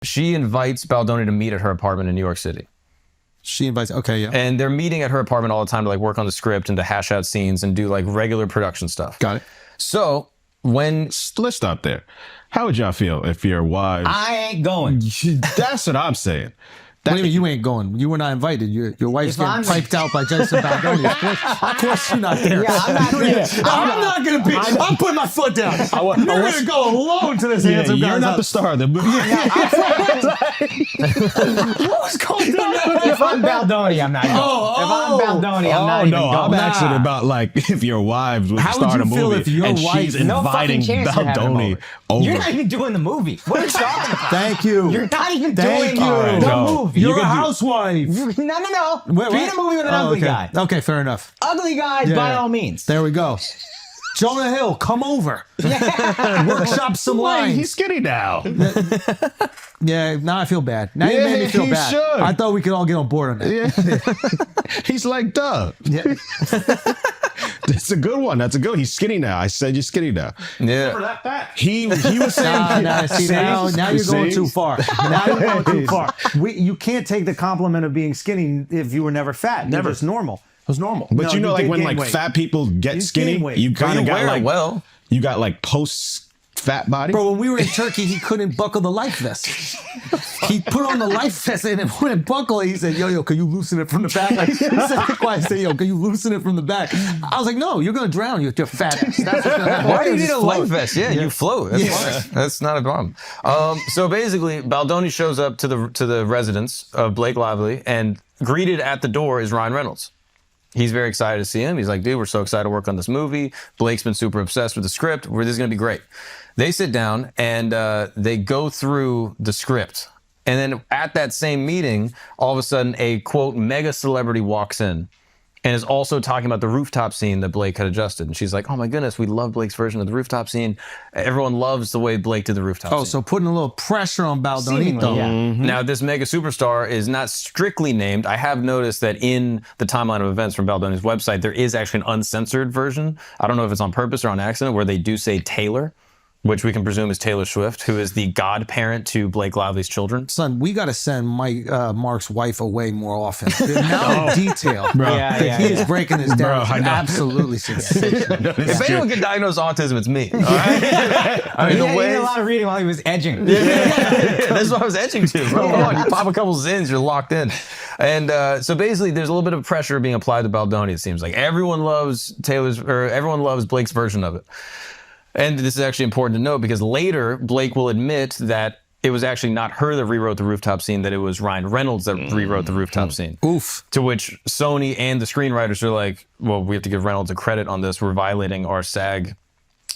She invites Baldoni to meet at her apartment in New York City. She invites, okay, yeah. And they're meeting at her apartment all the time to like work on the script and to hash out scenes and do like regular production stuff. Got it. So when... Let's stop there. How would y'all feel if your wives... I ain't going. That's what I'm saying. What do you mean you ain't going? You were not invited. Your wife's getting piped out by Jason Baldoni. Of course you're not there. Yeah, I'm not there. I'm not going to be. I'm putting my foot down. You're going to go alone to this handsome guy. You're not the star of the movie. What was going on? If I'm Baldoni, I'm not going. If I'm Baldoni, I'm not even going. I'm asking about like if your wives would star in a movie if your and wife- she's No fucking inviting chance you're having them Baldoni over. over. You're not even doing the movie. What are you talking about? Thank you. You're not even Thank doing you. the No. movie. You're a can do- housewife. No. Wait, Be in what? a movie with an ugly okay. guy. Okay, fair enough. Ugly guys, by all means. There we go. Jonah Hill, come over. Workshop some lines. He's skinny now. Yeah, now I feel bad. Now you made me feel you bad. should. I thought we could all get on board on that. Yeah. He's like, duh. Yeah. That's a good one. That's a good one. He's skinny now. I said you're skinny now. Yeah. He was saying... Now you're going too far. Now you're going too far. You can't take the compliment of being skinny if you were never fat. Never. It's normal. It was normal. But No, you know, like did when gain like weight. fat people get You skinny, gain weight. you kind of got wear it like well. you got like post fat body. Bro, when we were in Turkey, he couldn't buckle the life vest. He put on the life vest and it wouldn't buckle. He said, yo, can you loosen it from the back? Like, he said, quiet, say, yo, can you loosen it from the back? I was like, no, you're going to drown with your fat ass. That's what's going to happen. Why do you need Just a float. life vest? Yeah, you float. That's fine. That's not a problem. So basically, Baldoni shows up to the residence of Blake Lively, and greeted at the door is Ryan Reynolds. He's very excited to see him. He's like, dude, we're so excited to work on this movie. Blake's been super obsessed with the script. This is going to be great. They sit down and they go through the script. And then at that same meeting, all of a sudden, a, quote, mega celebrity walks in and is also talking about the rooftop scene that Blake had adjusted. And she's like, oh my goodness, we love Blake's version of the rooftop scene. Everyone loves the way Blake did the rooftop scene. So putting a little pressure on Baldoni. Now, this mega superstar is not strictly named. I have noticed that in the timeline of events from Baldoni's website, there is actually an uncensored version. I don't know if it's on purpose or on accident, where they do say Taylor, which we can presume is Taylor Swift, who is the godparent to Blake Lively's children. Son, we got to send Mark's wife away more often. The amount of detail that he is breaking this down is absolutely sensational. If anyone can diagnose autism, it's me. All right? I mean, He did a lot of reading while he was edging. That's what I was edging to. Bro. Come on, you pop a couple zins, you're locked in. And so basically, there's a little bit of pressure being applied to Baldoni. It seems like everyone loves everyone loves Blake's version of it. And this is actually important to note because later Blake will admit that it was actually not her that rewrote the rooftop scene, that it was Ryan Reynolds that rewrote the rooftop scene. Oof. To which Sony and the screenwriters are like, well, we have to give Reynolds a credit on this. We're violating our SAG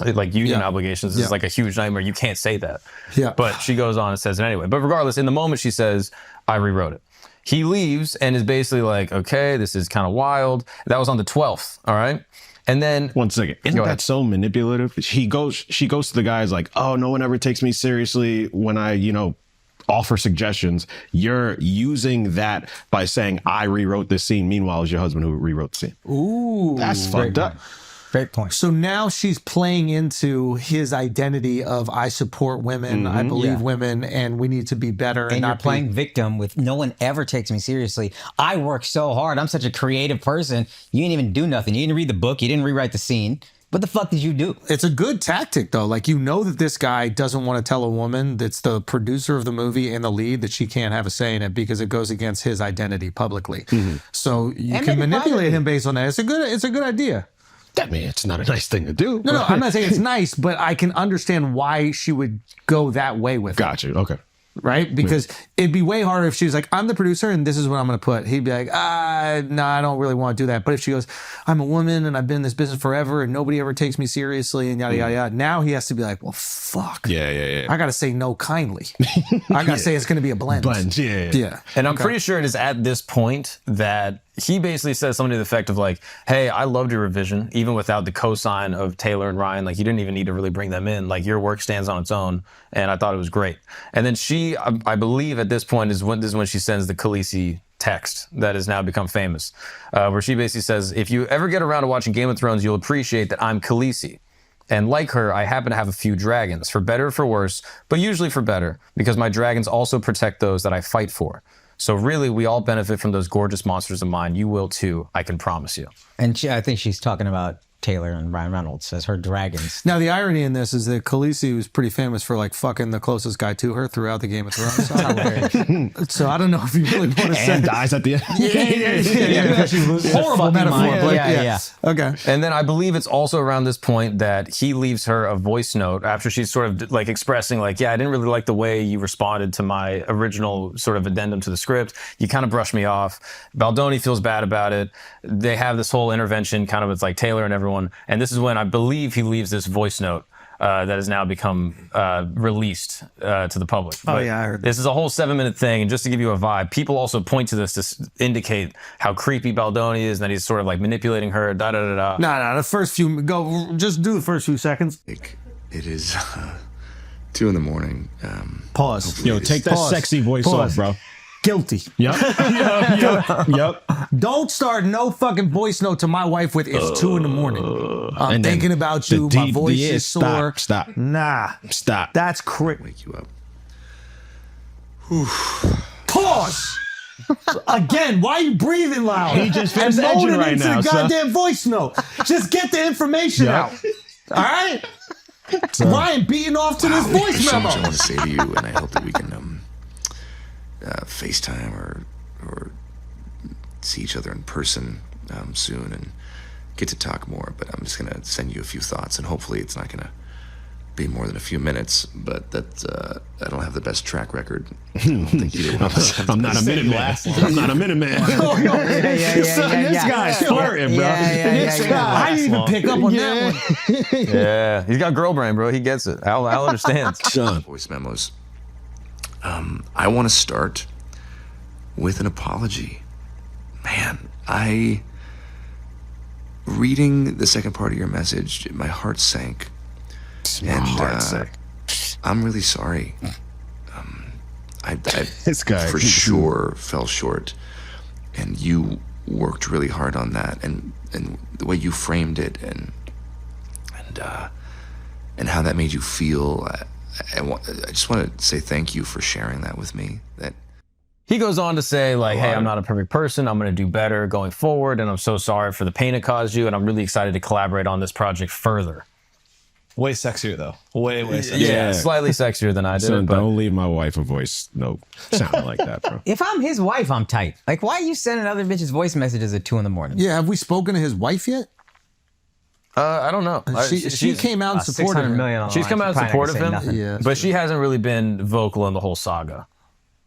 union obligations. This is like a huge nightmare. You can't say that. Yeah. But she goes on and says it anyway. But regardless, in the moment she says, I rewrote it. He leaves and is basically like, okay, this is kind of wild. That was on the 12th, all right? And then 1 second. Isn't that so manipulative? She goes to the guys like, oh, no one ever takes me seriously when I, offer suggestions. You're using that by saying I rewrote this scene. Meanwhile, it's your husband who rewrote the scene. Ooh. That's fucked up. Great point. So now she's playing into his identity of I support women, I believe women, and we need to be better. And not you're playing victim with no one ever takes me seriously. I work so hard. I'm such a creative person. You didn't even do nothing. You didn't read the book. You didn't rewrite the scene. What the fuck did you do? It's a good tactic, though. Like, you know that this guy doesn't want to tell a woman that's the producer of the movie and the lead that she can't have a say in it because it goes against his identity publicly. So you can manipulate him based on that. It's a good idea. I mean, it's not a nice thing to do. No, I'm not saying it's nice, but I can understand why she would go that way with it. Got you. Okay. Right? Because it'd be way harder if she was like, I'm the producer and this is what I'm going to put. He'd be like, no, I don't really want to do that. But if she goes, I'm a woman and I've been in this business forever and nobody ever takes me seriously and yada, yada, yada. Now he has to be like, well, fuck. Yeah. I got to say no kindly. I got to say it's going to be a blend. Yeah. And I'm pretty sure it is at this point that he basically says something to the effect of like, hey, I loved your revision, even without the cosign of Taylor and Ryan. Like, you didn't even need to really bring them in. Like, your work stands on its own, and I thought it was great. And then she, I believe at this point is when she sends the Khaleesi text that has now become famous, where she basically says, if you ever get around to watching Game of Thrones, you'll appreciate that I'm Khaleesi. And like her, I happen to have a few dragons, for better or for worse, but usually for better, because my dragons also protect those that I fight for. So really, we all benefit from those gorgeous monsters of mine. You will too, I can promise you. And I think she's talking about Taylor and Ryan Reynolds as her dragons. Now, the irony in this is that Khaleesi was pretty famous for like fucking the closest guy to her throughout the Game of Thrones. So I don't know if you really want to say. And dies at the end. Horrible metaphor. But Yeah. Okay. And then I believe it's also around this point that he leaves her a voice note after she's sort of like expressing like, yeah, I didn't really like the way you responded to my original sort of addendum to the script. You kind of brushed me off. Baldoni feels bad about it. They have this whole intervention kind of with like Taylor and everyone. And this is when I believe he leaves this voice note that has now become released to the public. Oh, yeah, I heard that. This is a whole 7-minute thing. And just to give you a vibe, people also point to this to indicate how creepy Baldoni is and that he's sort of like manipulating her, da-da-da-da. No, the first few, just do the first few seconds. It is 2 a.m. Pause. Yo, take that Pause. sexy voice Pause. off, bro. Guilty. Yep. Yep. Don't start no fucking voice note to my wife with it's 2 a.m. I'm And then thinking about you. the My deep voice D is sore. Stop. Nah, Stop. that's crazy. Wake you up. Pause. Again, why are you breathing loud? He just and finished molding edging right into now, the son. goddamn voice note. Just get the information Yep. out. All right? Ryan beating off to this voice There's so much I memo. want to say to you, and I hope that we can FaceTime or see each other in person soon and get to talk more. But I'm just gonna send you a few thoughts, and hopefully it's not gonna be more than a few minutes. But that I don't have the best track record. I don't think either one of us have. I'm not a minute man. I'm not a minute man. This guy's flirting, bro. This guy. I didn't even pick up on that one. Yeah, he's got girl brain, bro. He gets it. I'll understand. Son. Voice memos. I want to start with an apology. Man, reading the second part of your message, my heart sank. I'm really sorry. I This guy. for sure fell short, and you worked really hard on that, and the way you framed it, and how that made you feel. I just want to say thank you for sharing that with me. That He goes on to say, like, hey, I'm not a perfect person. I'm going to do better going forward. And I'm so sorry for the pain it caused you. And I'm really excited to collaborate on this project further. Way sexier though. Way sexier. Yeah, slightly sexier than I did. Son, but don't leave my wife a voice note sounding like that, bro. If I'm his wife, I'm tight. Like, why are you sending other bitches voice messages at 2 a.m? Yeah, have we spoken to his wife yet? I don't know. She came out and supported 600 him. million on the She's line. come out in Probably not support gonna of say him, nothing. Yeah, but she hasn't really been vocal in the whole saga.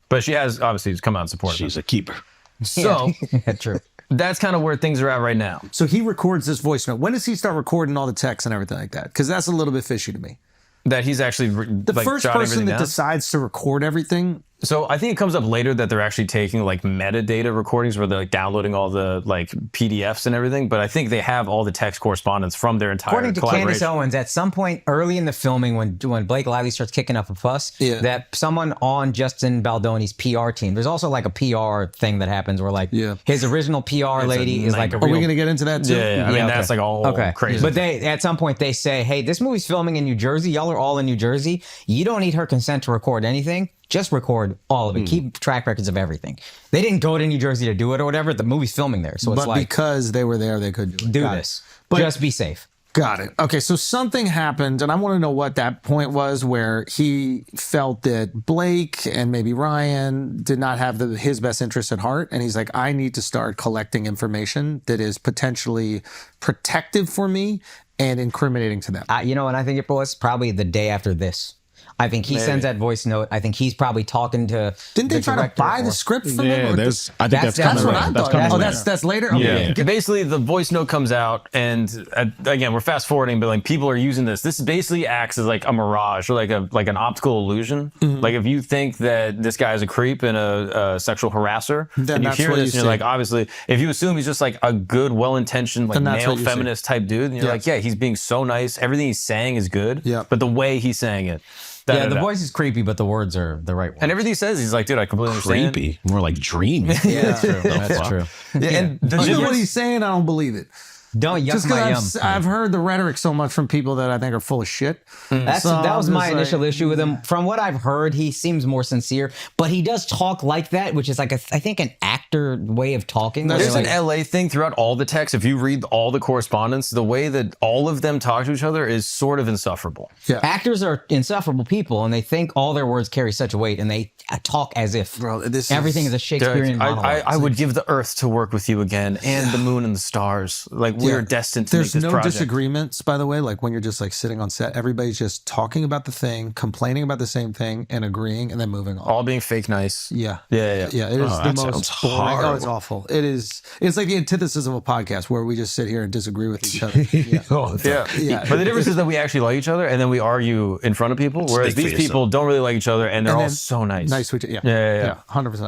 But she has obviously come out in support of him. She's a keeper. So Yeah, true. that's kind of where things are at right now. So he records this voice note. When does he start recording all the text and everything like that? Because that's a little bit fishy to me. That he's actually The first person that decides to record everything. So I think it comes up later that they're actually taking like metadata recordings where they're like downloading all the like PDFs and everything. But I think they have all the text correspondence from their entire According to Candace collaboration. Owens, at some point early in the filming, when Blake Lively starts kicking up a fuss, Yeah. that someone on Justin Baldoni's PR team, there's also like a PR thing that happens where like his original PR lady is like a Are real. we going to get into that too? Yeah, I mean, okay. that's like all crazy. But they at some point they say, hey, this movie's filming in New Jersey. Y'all are all in New Jersey. You don't need her consent to record anything. Just record all of it. Keep track records of everything. They didn't go to New Jersey to do it or whatever. The movie's filming there. So it's But like, because they were there, they could do it. do Got this. it. But Just be safe. Got it. Okay, so something happened, and I want to know what that point was where he felt that Blake and maybe Ryan did not have his best interests at heart, and he's like, I need to start collecting information that is potentially protective for me and incriminating to them. You know, and I think it was probably the day after this. I think he sends that voice note. I think he's probably talking to. Didn't they the try to director buy or- the script from Yeah, him? Or I think that's coming that's what later. I That's thought. coming Oh, later. that's later. Okay. Yeah. Basically, the voice note comes out, and again, we're fast forwarding, but like people are using this. This basically acts as like a mirage or like an optical illusion. Like if you think that this guy is a creep and a sexual harasser, Then and you that's hear what this, you and you're see. like, obviously, if you assume he's just like a good, well-intentioned, like Then that's male what you see. feminist type dude, and you're like, yeah, he's being so nice. Everything he's saying is good. Yeah. But the way he's saying it, Yeah, the voice is creepy, but the words are the right ones. and everything he says, he's like, dude, I completely understand. Creepy. More like dreamy. Yeah, that's true. That's true. Yeah, and the Even difference- what he's saying, I don't believe it. Don't yuck Just my yum. because I've heard the rhetoric so much from people that I think are full of shit. That was I'm my just initial like, issue with him. From what I've heard, he seems more sincere, but he does talk like that, which is like I think an actor way of talking. There's Like, an LA thing throughout all the text. If you read all the correspondence, the way that all of them talk to each other is sort of insufferable. Yeah. actors are insufferable people, and they think all their words carry such a weight, and they talk as if everything is a Shakespearean monologue. I would give the earth to work with you again, and the moon and the stars. Like we're destined to There's make this no project. disagreements, by the way. Like when you're just like sitting on set, everybody's just talking about the thing, complaining about the same thing, and agreeing, and then moving on. All being fake nice. Yeah. Yeah. It is the that most sounds boring. Oh, horrible. it's awful. It is. It's like the antithesis of a podcast where we just sit here and disagree with each other. Yeah. Yeah. But the difference is that we actually like each other, and then we argue in front of people. Whereas Speak for these people don't really like each other, and they're And all then so nice. Nice. Yeah. Yeah. 100%.